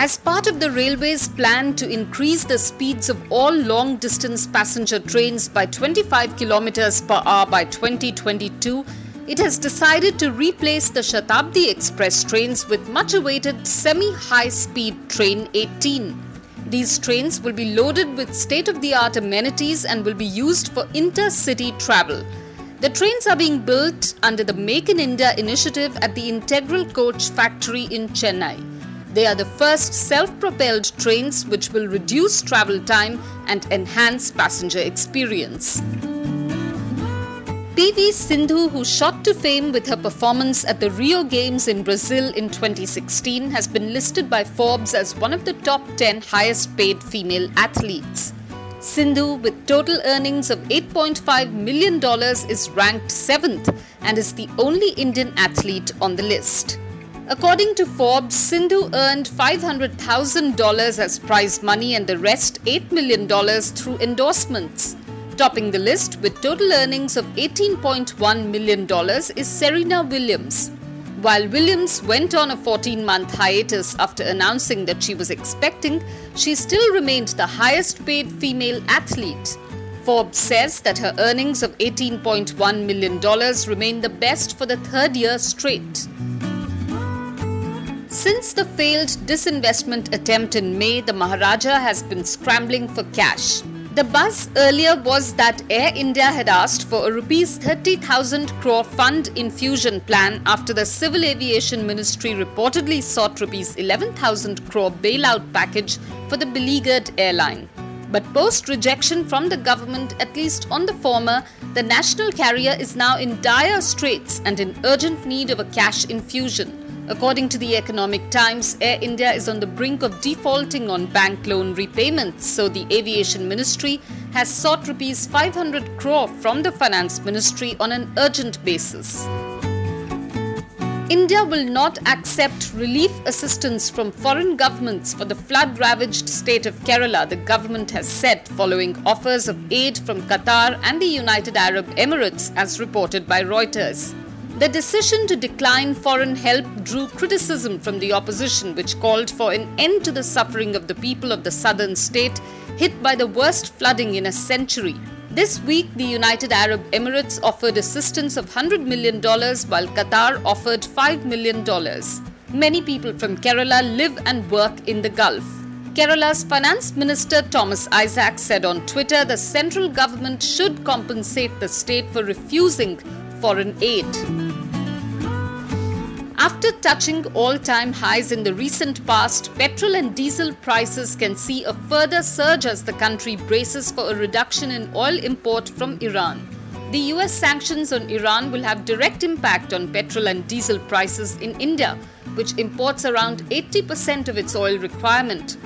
As part of the railway's plan to increase the speeds of all long-distance passenger trains by 25 km per hour by 2022, it has decided to replace the Shatabdi Express trains with much-awaited semi-high-speed Train 18. These trains will be loaded with state-of-the-art amenities and will be used for intercity travel. The trains are being built under the Make in India initiative at the Integral Coach Factory in Chennai. They are the first self-propelled trains which will reduce travel time and enhance passenger experience. PV Sindhu, who shot to fame with her performance at the Rio Games in Brazil in 2016, has been listed by Forbes as one of the top 10 highest paid female athletes. Sindhu, with total earnings of $8.5 million, is ranked 7th and is the only Indian athlete on the list. According to Forbes, Sindhu earned $500,000 as prize money and the rest $8 million through endorsements. Topping the list with total earnings of $18.1 million is Serena Williams. While Williams went on a 14-month hiatus after announcing that she was expecting, she still remained the highest paid female athlete. Forbes says that her earnings of $18.1 million remain the best for the third year straight. Since the failed disinvestment attempt in May, the Maharaja has been scrambling for cash. The buzz earlier was that Air India had asked for a Rs 30,000 crore fund infusion plan after the Civil Aviation Ministry reportedly sought Rs 11,000 crore bailout package for the beleaguered airline. But post-rejection from the government, at least on the former, the national carrier is now in dire straits and in urgent need of a cash infusion. According to the Economic Times, Air India is on the brink of defaulting on bank loan repayments, so the Aviation Ministry has sought Rs 500 crore from the Finance Ministry on an urgent basis. India will not accept relief assistance from foreign governments for the flood-ravaged state of Kerala, the government has said, following offers of aid from Qatar and the United Arab Emirates, as reported by Reuters. The decision to decline foreign help drew criticism from the opposition, which called for an end to the suffering of the people of the southern state hit by the worst flooding in a century. This week, the United Arab Emirates offered assistance of $100 million, while Qatar offered $5 million. Many people from Kerala live and work in the Gulf. Kerala's Finance Minister Thomas Isaac said on Twitter the central government should compensate the state for refusing foreign aid. After touching all-time highs in the recent past, petrol and diesel prices can see a further surge as the country braces for a reduction in oil import from Iran. The US sanctions on Iran will have direct impact on petrol and diesel prices in India, which imports around 80% of its oil requirement.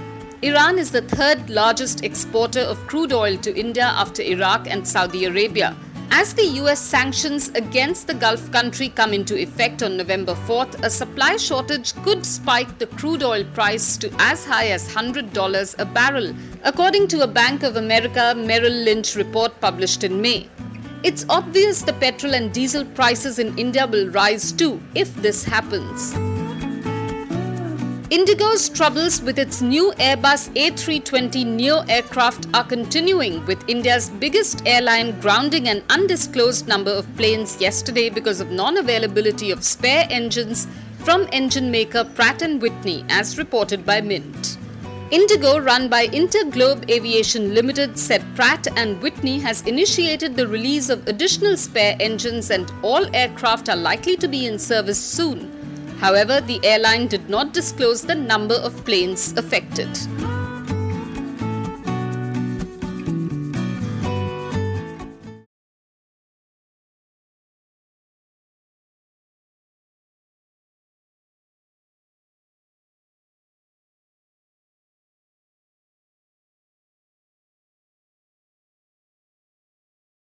Iran is the third largest exporter of crude oil to India after Iraq and Saudi Arabia. As the US sanctions against the Gulf country come into effect on November 4th, a supply shortage could spike the crude oil price to as high as $100 a barrel, according to a Bank of America Merrill Lynch report published in May. It's obvious the petrol and diesel prices in India will rise too if this happens. Indigo's troubles with its new Airbus A320neo aircraft are continuing, with India's biggest airline grounding an undisclosed number of planes yesterday because of non-availability of spare engines from engine maker Pratt & Whitney, as reported by Mint. Indigo, run by Interglobe Aviation Limited, said Pratt & Whitney has initiated the release of additional spare engines and all aircraft are likely to be in service soon. However, the airline did not disclose the number of planes affected.